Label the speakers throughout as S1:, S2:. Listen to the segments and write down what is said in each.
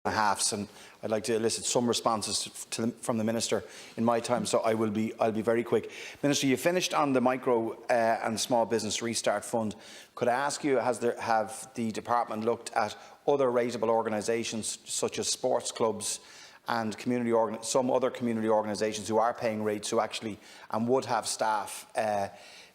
S1: halves, and I'd like to elicit some responses from the Minister in my time, so I'll be very quick. Minister, you finished on the Micro and Small Business Restart Fund. Could I ask you, have the Department looked at other rateable organisations such as sports clubs and some other community organisations who are paying rates, who actually and would have staff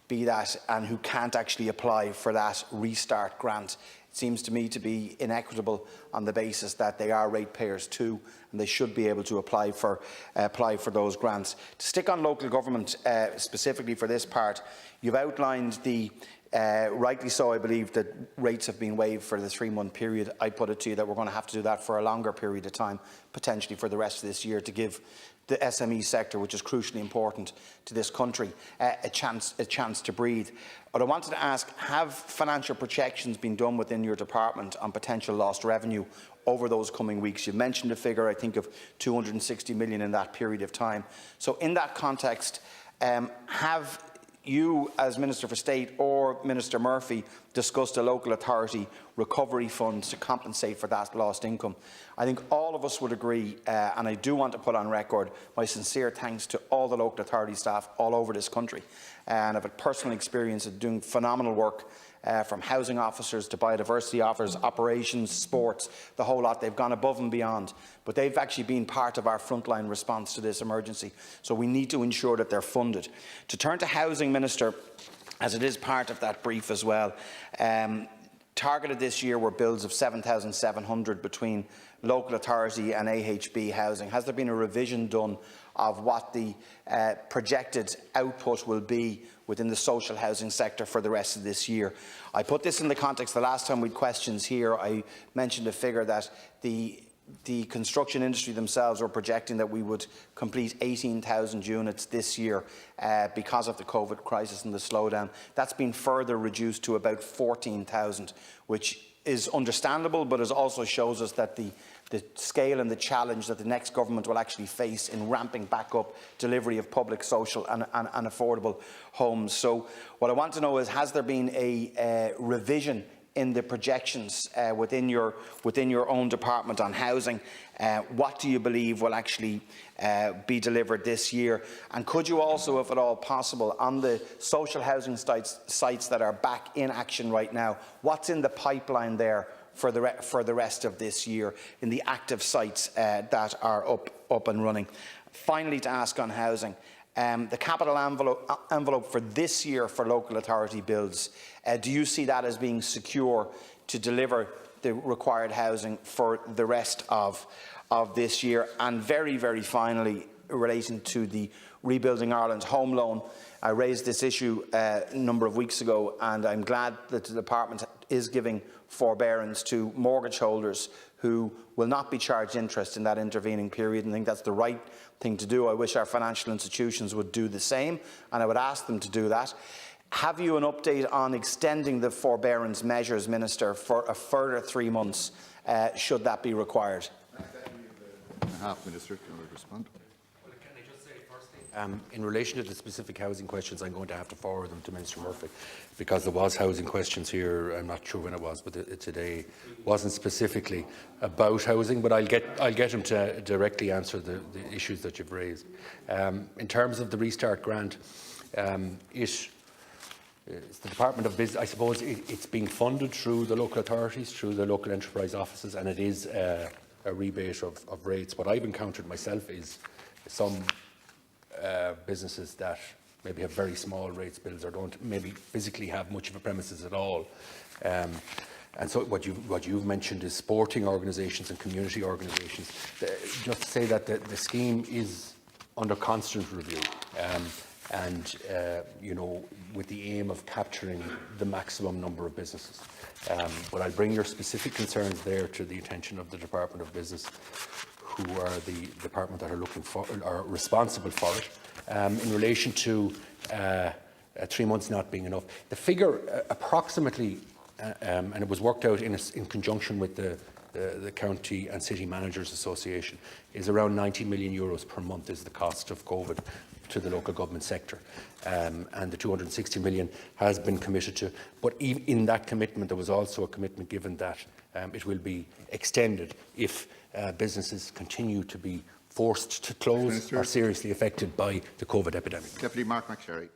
S1: be that, and who can't actually apply for that restart grant? Seems to me to be inequitable on the basis that they are ratepayers too, and they should be able to apply for those grants. To stick on local government specifically for this part, you've outlined the rightly so, I believe, that rates have been waived for the 3-month period. I put it to you that we're going to have to do that for a longer period of time, potentially for the rest of this year, to give the SME sector, which is crucially important to this country, a chance to breathe. But I wanted to ask, have financial projections been done within your department on potential lost revenue over those coming weeks? You've mentioned a figure, I think, of 260 million in that period of time. So in that context, have you, as Minister for State, or Minister Murphy, discussed a local authority recovery fund to compensate for that lost income? I think all of us would agree, and I do want to put on record my sincere thanks to all the local authority staff all over this country. And I've had personal experience of doing phenomenal work, from housing officers to biodiversity officers, operations, sports, the whole lot. They've gone above and beyond, but they've actually been part of our frontline response to this emergency. So we need to ensure that they're funded. To turn to housing, Minister, as it is part of that brief as well, targeted this year were bills of 7,700 between local authority and AHB housing. Has there been a revision done of what the projected output will be within the social housing sector for the rest of this year? I put this in the context, the last time we had questions here, I mentioned a figure that the construction industry themselves were projecting that we would complete 18,000 units this year because of the COVID crisis and the slowdown. That's been further reduced to about 14,000, which is understandable, but it also shows us that the scale and the challenge that the next government will actually face in ramping back up delivery of public, social and affordable homes. So what I want to know is, has there been a revision in the projections within your own department on housing? What do you believe will actually be delivered this year? And could you also, if at all possible, on the social housing sites that are back in action right now, what's in the pipeline there for the rest of this year in the active sites that are up and running? Finally, to ask on housing, the capital envelope for this year for local authority bills, do you see that as being secure to deliver the required housing for the rest of this year? And very, very finally, relating to the Rebuilding Ireland home loan, I raised this issue a number of weeks ago, and I'm glad that the department is giving forbearance to mortgage holders who will not be charged interest in that intervening period, and I think that's the right thing to do. I wish our financial institutions would do the same, and I would ask them to do that. Have you an update on extending the forbearance measures, Minister, for a further 3 months, should that be required?
S2: Minister, can I respond?
S3: In relation to the specific housing questions, I'm going to have to forward them to Minister Murphy, because there was housing questions here. I'm not sure when it was, but today wasn't specifically about housing. But I'll get him to directly answer the issues that you've raised. In terms of the Restart Grant, it's the Department of Business. I suppose it's being funded through the local authorities, through the local enterprise offices, and it is a rebate of rates. What I've encountered myself is some businesses that maybe have very small rates bills, or don't maybe physically have much of a premises at all. And so what you've mentioned is sporting organisations and community organisations. Just to say that the scheme is under constant review, you know, with the aim of capturing the maximum number of businesses. But I'll bring your specific concerns there to the attention of the Department of Business, who are the department that are responsible for it. In relation to 3 months not being enough, the figure approximately, and it was worked out in conjunction with the the County and City Managers Association, is around €90 million per month is the cost of COVID to the local government sector. And the 260 million has been committed to. But in that commitment, there was also a commitment given that it will be extended if businesses continue to be forced to close or seriously affected by the COVID epidemic.
S2: Deputy Mark McSherry.